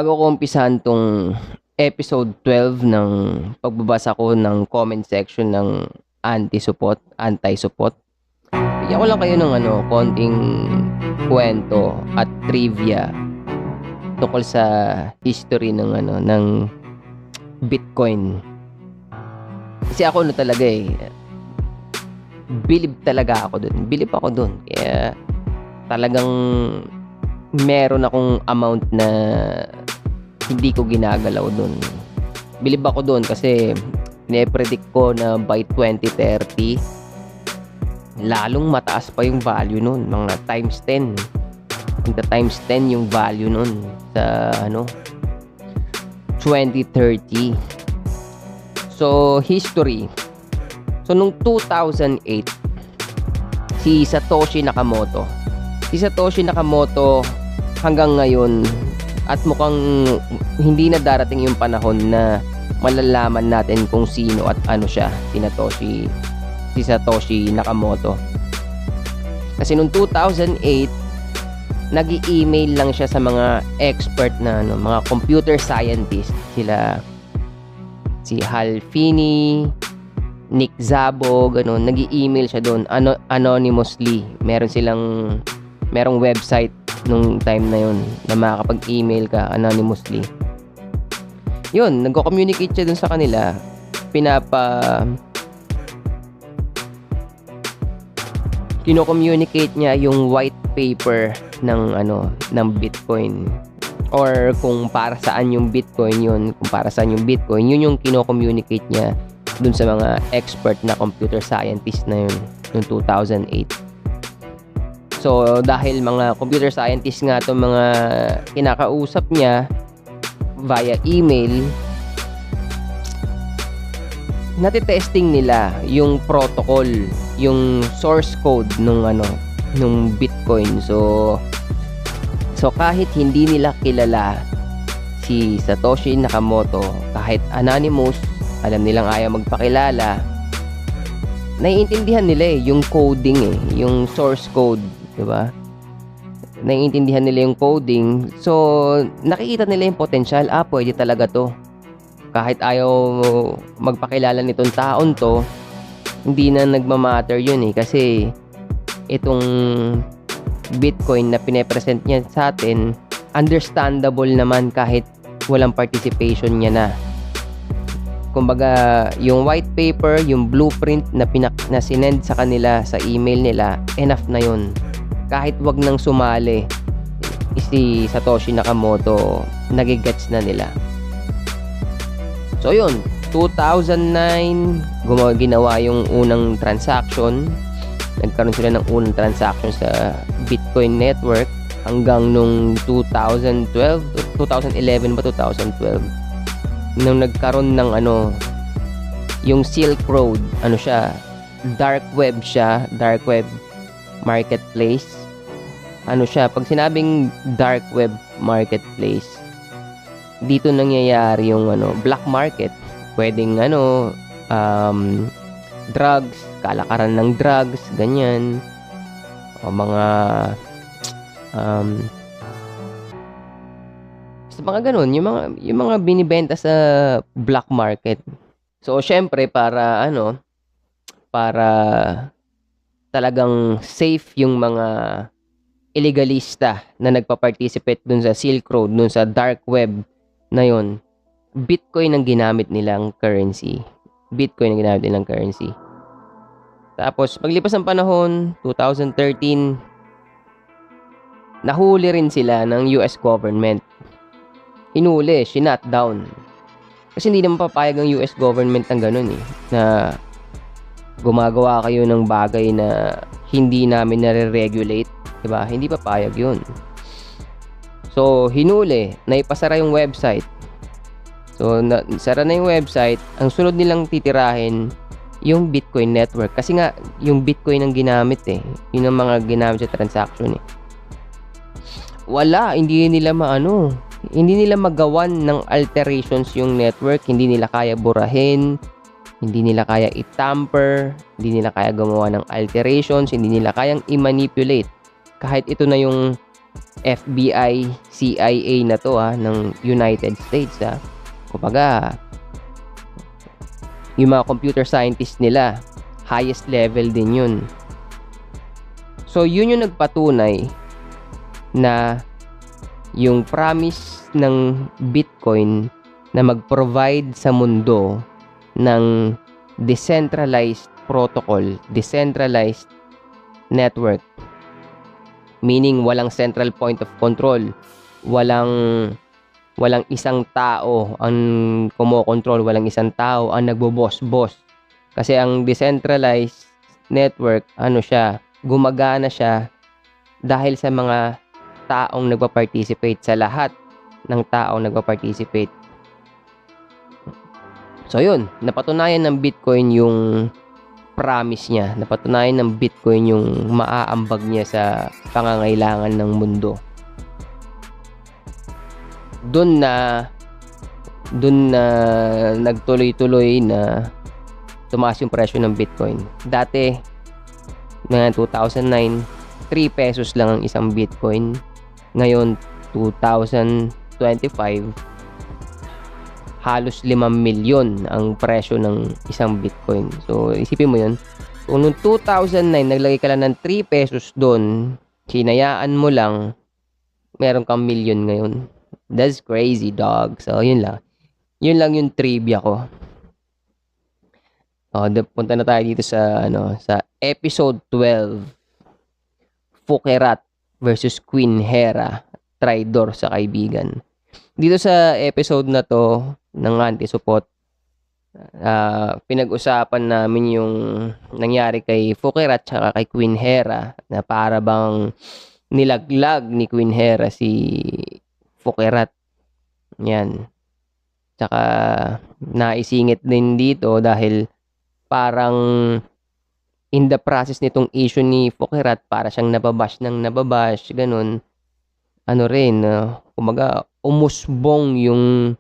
Bago ko umpisahan 'tong episode 12 ng pagbabasa ko ng comment section ng anti-supot, bigyan ko lang kayo ng konting kwento at trivia tungkol sa history ng Bitcoin. Kasi ako talaga, bilib talaga ako dun, bilib ako dun. Kaya talagang meron akong amount na hindi ko ginagalaw dun. Bilib ako dun kasi pine-predict ko na by 2030 lalong mataas pa yung value nun, mga times 10. Times 10 yung value nun sa 2030. So, history. So, nung 2008, si Satoshi Nakamoto hanggang ngayon, at mukhang hindi na darating yung panahon na malalaman natin kung sino at ano siya, si Satoshi Nakamoto. Kasi noong 2008, nag-i-email lang siya sa mga expert na mga computer scientist, sila si Hal Finney, Nick Szabo, ganun. Nag-i-email siya doon anonymously. Merong website nung time na yun na makakapag-email ka anonymously. Yun, nagko-communicate siya dun sa kanila. Kino-communicate niya yung white paper ng Bitcoin, or kung para saan yung Bitcoin yun, yun yung kino-communicate niya dun sa mga expert na computer scientist na yun noong 2008. So, dahil mga computer scientist nga itong mga kinakausap niya via email, natitesting nila yung protocol, yung source code nung Bitcoin. So kahit hindi nila kilala si Satoshi Nakamoto, kahit anonymous, alam nilang ayaw magpakilala, naiintindihan nila yung coding, yung source code, di ba? Naiintindihan nila yung coding. So, nakikita nila yung potential. Pwede talaga to. Kahit ayaw magpakilala nitong taon to, hindi na nagmamatter yun kasi itong Bitcoin na pine-present niya sa atin, understandable naman kahit walang participation niya na. Kumbaga, yung white paper, yung blueprint na sinend sa kanila sa email nila, enough na yun. Kahit wag nang sumali si Satoshi Nakamoto, nagigets na nila. So yun, 2009, ginawa yung unang transaction. Nagkaroon sila ng unang transaction sa Bitcoin network hanggang nung 2011 ba 2012, nung nagkaroon ng yung Silk Road, dark web marketplace. Pag sinabing dark web marketplace, dito nangyayari yung black market. Pwedeng drugs, kalakaran ng drugs, ganyan, o mga ganun, yung mga binibenta sa black market. So syempre para talagang safe yung mga illegalista na nagpa-participate dun sa Silk Road, dun sa dark web na yun, Bitcoin ang ginamit nilang currency. Tapos paglipas ng panahon, 2013, nahuli rin sila ng US government. Hinuli, sinut down. Kasi hindi naman papayag ang US government ng ganun na gumagawa kayo ng bagay na hindi namin nare-regulate, diba? Hindi papayag yun. So, hinuli, naipasara yung website. So, sara na yung website. Ang sunod nilang titirahin, yung Bitcoin network. Kasi nga, yung Bitcoin ang ginamit Yun ang mga ginamit sa transaction Wala, hindi nila magawan ng alterations yung network. Hindi nila kaya burahin. Hindi nila kaya i-tamper. Hindi nila kaya gumawa ng alterations. Hindi nila kayang i-manipulate. Kahit ito na yung FBI, CIA na to ng United States Kumbaga, yung mga computer scientists nila, highest level din yun. So, yun yung nagpatunay na yung promise ng Bitcoin na mag-provide sa mundo ng decentralized protocol, decentralized network, meaning walang central point of control, walang isang tao ang kumokontrol, walang isang tao ang nagbo-boss-boss. Kasi ang decentralized network, gumagana siya dahil sa mga taong nagpa-participate, sa lahat ng taong nagpa-participate. So yun, napatunayan ng Bitcoin yung promise niya, napatunayan ng Bitcoin yung maaambag niya sa pangangailangan ng mundo. Doon na nagtuloy-tuloy na tumaas yung presyo ng Bitcoin. Dati, noong 2009, 3 pesos lang ang isang Bitcoin. Ngayon, 2025, halos 5 milyon ang presyo ng isang Bitcoin. So, isipin mo yun. Kung noong 2009, naglagay ka lang ng 3 pesos doon, hinayaan mo lang, meron kang milyon ngayon. That's crazy, dog. So, yun lang. Yun lang yung trivia ko. Punta na tayo dito sa episode 12. Fouquerat versus Queen Hera, traidor sa kaibigan. Dito sa episode na to ng Anti-Supot, pinag-usapan namin yung nangyari kay Fouquerat at kay Queen Hera, na para bang nilaglag ni Queen Hera si Fouquerat. Yan. Tsaka naisingit din dito dahil parang in the process nitong issue ni Fouquerat, para siyang nababash, ganun. Kumaga, umusbong yung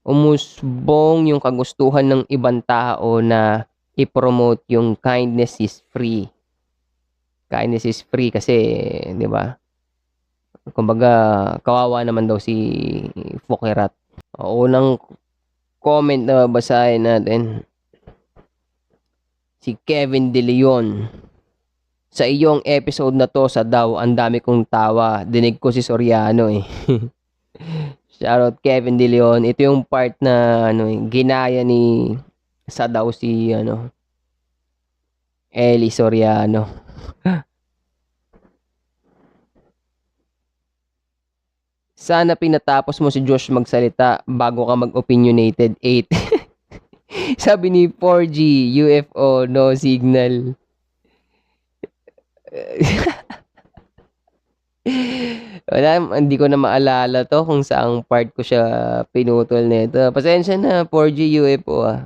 umusbong yung kagustuhan ng ibang tao na i-promote yung kindness is free. Kindness is free kasi, di ba? Kumbaga, kawawa naman daw si Fouquerat. Unang comment na basahin natin. Si Kevin De Leon. Sa iyong episode na to sa Daw, ang dami kong tawa. Dinig ko si Soriano Shoutout Kevin De Leon. Ito yung part na ginaya ni sa Daw si Eli Soriano. Sana pinatapos mo si Josh magsalita bago ka mag-opinionated 8. Sabi ni 4G, UFO, no signal. Hindi ko na maalala to kung saang part ko siya pinutol nito. Pasensya na, 4G, UFO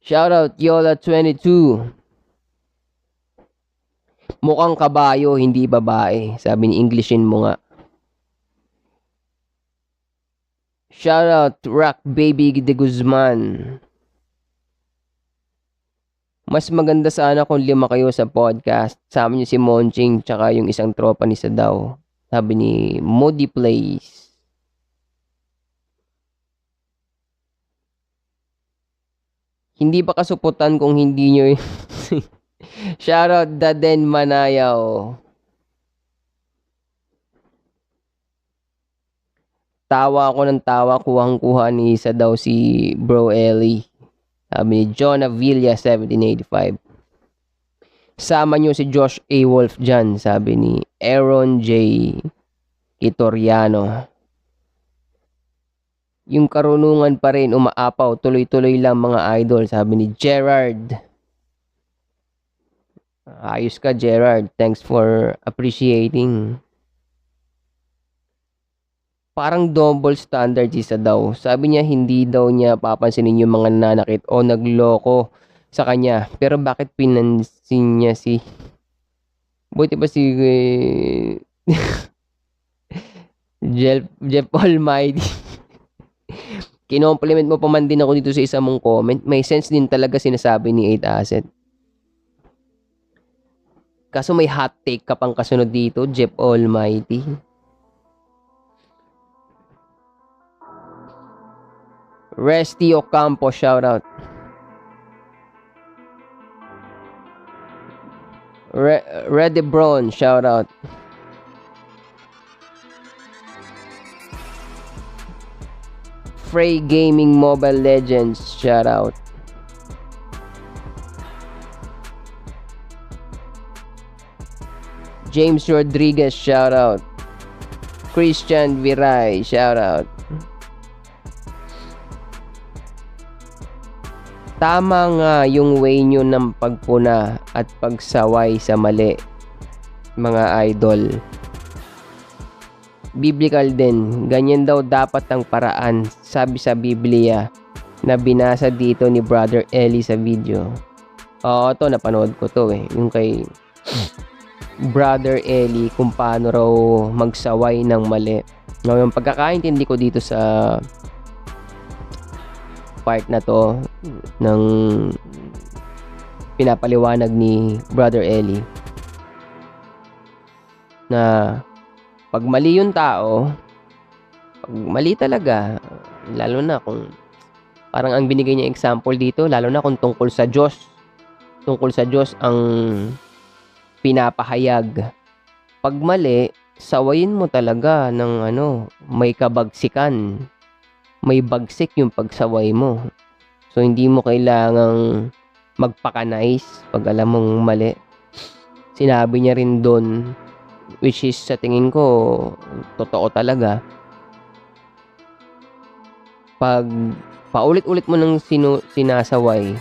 Shoutout Yola22. Mukhang kabayo, hindi babae. Sabi ni Englishin mo nga. Shoutout Rock Baby de Guzman. Mas maganda sana kung 5 kayo sa podcast. Sama niyo si Monching tsaka yung isang tropa ni Sadaw. Sabi ni Moody Plays. Hindi ba kasuputan kung hindi nyo Shoutout Daden Manayaw. Tawa ako ng tawa, kuhang-kuha ni isa daw si Bro Ellie. Sabi ni Jonah Villa 1785. Sama nyo si Josh A. Wolf dyan, sabi ni Aaron J. Kitoriano. Yung karunungan pa rin umaapaw, tuloy-tuloy lang mga idol, sabi ni Gerard. Ayos ka, Gerard. Thanks for appreciating. Parang double standard isa daw. Sabi niya hindi daw niya papansinin yung mga nanakit o nagloko sa kanya. Pero bakit pinansin niya si... Buti ba si... Jeff Almighty? Kinompliment mo pa man din ako dito sa isa mong comment. May sense din talaga sinasabi ni 8 Asset. Kaso may hot take ka pang kasunod dito, Jeff Almighty. Resty Ocampo, shoutout. Red Brown, shoutout. Frey Gaming Mobile Legends, shoutout. James Rodriguez, shoutout. Christian Viray, shoutout. Tama nga yung way nyo ng pagpuna at pagsaway sa mali, mga idol. Biblical din, ganyan daw dapat ang paraan, sabi sa Biblia na binasa dito ni Brother Eli sa video. Oo, to napanood ko to yung kay Brother Eli kung paano raw magsaway ng mali. Yung pagkakaintindi ko dito sa part na to ng pinapaliwanag ni Brother Eli na pag mali yung tao, pag mali talaga, lalo na kung parang ang binigay niya example dito, lalo na kung tungkol sa Diyos ang pinapahayag. Pag mali, sawayin mo talaga ng may kabagsikan, may bagsik yung pagsaway mo. So hindi mo kailangang magpaka-nice pag alam mong mali. Sinabi niya rin doon, which is sa tingin ko totoo talaga, pag paulit-ulit mo nang sinasaway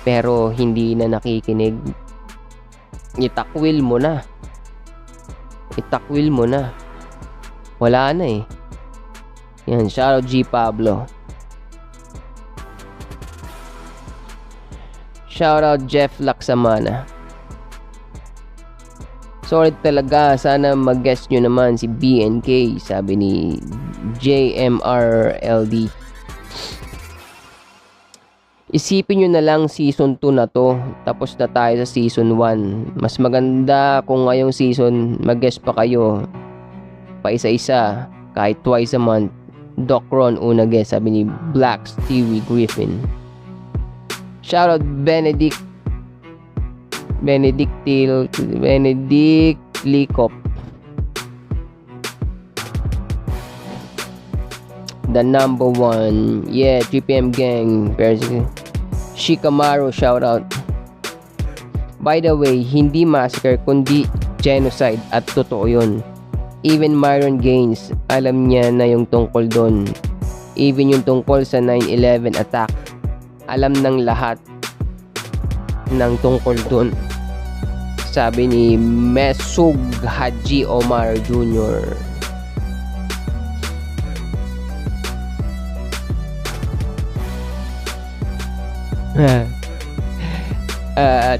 pero hindi na nakikinig, itakwil mo na, wala na yan. Shoutout G Pablo, shoutout Jeff Laksamana. Solid talaga, sana mag-guest nyo naman si BNK, sabi ni JMRLD. Isipin nyo na lang season 2 na to, tapos na tayo sa season 1. Mas maganda kung ngayong season mag-guest pa kayo pa isa-isa, kahit twice a month. Doc Ron una guest, sabi ni Black Stewie Griffin. Shoutout Benedict Licop, the number one, 3PM gang, Shikamaru, shoutout. By the way, hindi massacre kundi genocide, at totoo yun. Even Myron Gaines, alam niya na yung tungkol doon. Even yung tungkol sa 9/11 attack, alam ng lahat ng tungkol doon, sabi ni Mesug Haji Omar Jr.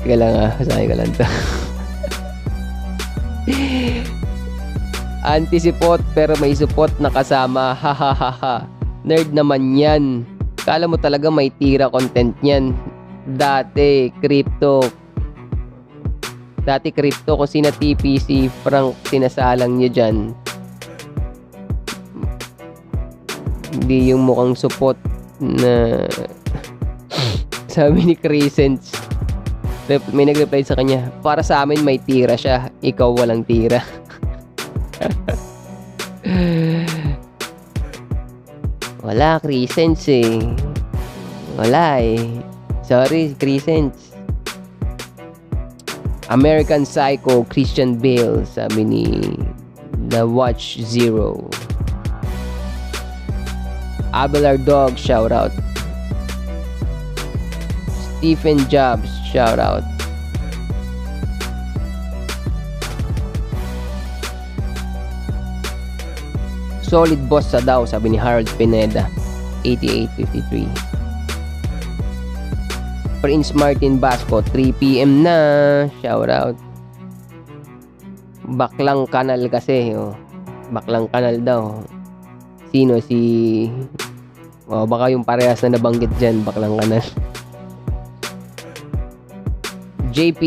Teka lang sabi ko lang to. Anti-support pero may support na kasama, hahaha. Nerd naman yan. Kala mo talaga may tira content yan. Dati crypto kung sina TPC Frank sinasalang nyo dyan, hindi yung mukhang support na sabi ni Crescents. May nag-reply sa kanya, para sa amin may tira siya, ikaw walang tira. Wala Crescents wala sorry Crescents. American Psycho Christian Bale, sabi ni The Watch Zero. Abelard Dog, shoutout. Stephen Jobs, shoutout. Solid boss sa daw, sabi ni Harold Pineda, 8853. Prince Martin Basco, 3PM na, shoutout. Baklang Kanal kasi, Baklang Kanal daw. Sino? Si O, baka yung parehas na nabanggit dyan, baklang kanan. JP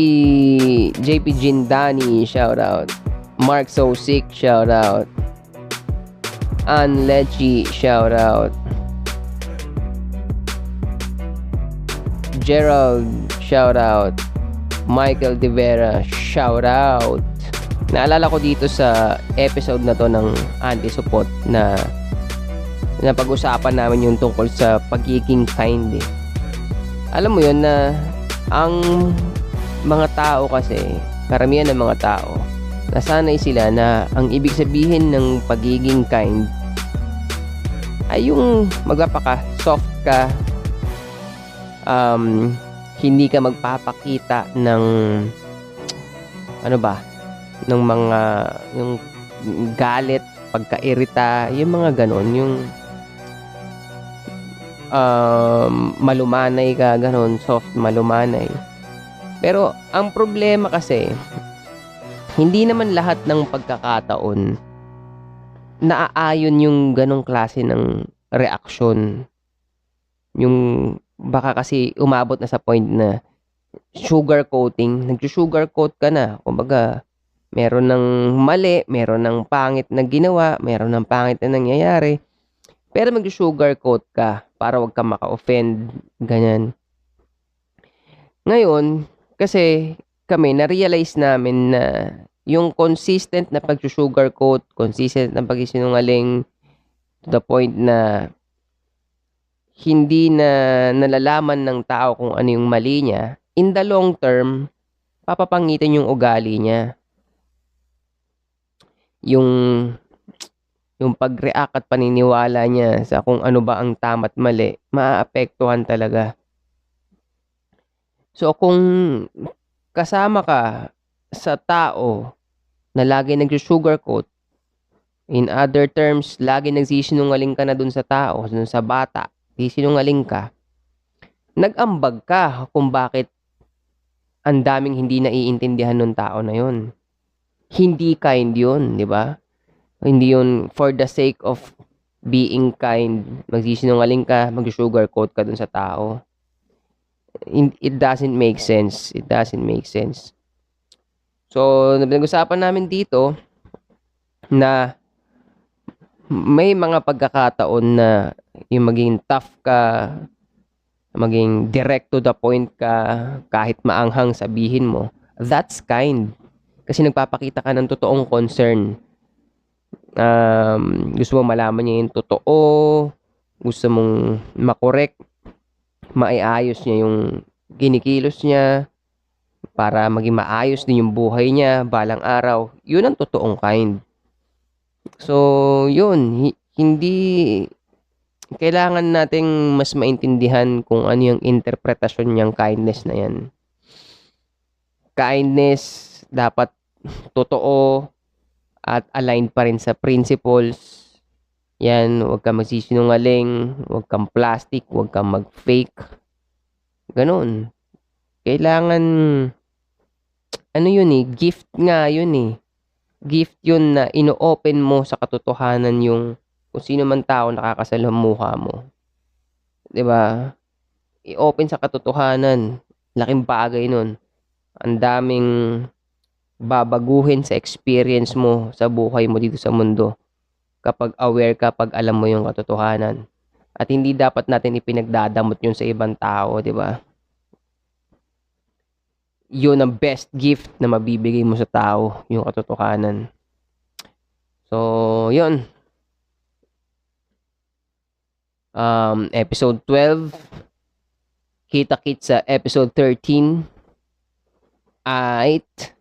Jindani, shout out. Mark So Sick, shout out. Ann Lechi, shout out. Gerald, shout out. Michael De Vera, shout out. Naalala ko dito sa episode na to ng Anti-Support na pag-usapan namin yung tungkol sa pagiging kind eh. Alam mo yun na ang mga tao kasi, karamihan ng mga tao, nasanay sila na ang ibig sabihin ng pagiging kind ay yung magpapaka-soft ka, hindi ka magpapakita ng ng mga yung galit, pagkairita, yung mga ganon, yung malumanay ka, ganon, soft, malumanay. Pero ang problema kasi, hindi naman lahat ng pagkakataon naaayon yung ganong klase ng reaksyon. Yung baka kasi umabot na sa point na sugar coating, nag-sugarcoat ka na. Kumbaga, meron ng mali, meron ng pangit na ginawa, meron ng pangit na nangyayari. Pero mag-sugarcoat ka para wag ka maka-offend, ganyan. Ngayon, kasi kami na-realize namin na yung consistent na pag-sugarcoat, consistent na pagsisinungaling to the point na hindi na nalalaman ng tao kung ano yung mali niya, in the long term, papapangitin yung ugali niya. Yung pag-react at paniniwala niya sa kung ano ba ang tama at mali, maaapektuhan talaga. So, kung kasama ka sa tao na lagi nag-sugarcoat, in other terms, lagi nagsisinungaling ka na dun sa tao, dun sa bata, sisinungaling ka, nag-ambag ka kung bakit ang daming hindi naiintindihan ng tao na yun. Hindi kind yun, di ba? Hindi yun for the sake of being kind. Magsisinungaling ka, mag-sugarcoat ka dun sa tao. It doesn't make sense. It doesn't make sense. So, nag-usapan namin dito na may mga pagkakataon na yung maging tough ka, maging direct to the point ka, kahit maanghang sabihin mo, that's kind. Kasi nagpapakita ka ng totoong concern. Gusto mo malaman niya yung totoo, gusto mong makorek, maiayos niya yung ginikilos niya, para maging maayos din yung buhay niya balang araw. Yun ang totoong kind. So, yun, hindi kailangan nating mas maintindihan kung ano yung interpretasyon niyang kindness na yan. Kindness dapat totoo at aligned pa rin sa principles. Yan, huwag kang magsisinungaling, huwag kang plastic, huwag kang mag-fake. Ganon. Kailangan, ano yun eh, gift nga yun eh. Gift yun na ino-open mo sa katotohanan yung kung sino man tao nakakasalamuha mo. 'Di ba? I-open sa katotohanan. Laking bagay nun. Ang daming babaguhin sa experience mo sa buhay mo dito sa mundo kapag aware ka, pag alam mo yung katotohanan. At hindi dapat natin ipinagdadamot yun sa ibang tao, 'di ba? Yun ang best gift na mabibigay mo sa tao, yung katotohanan. So, yun. Episode 12. Kita-kits sa episode 13. Aight.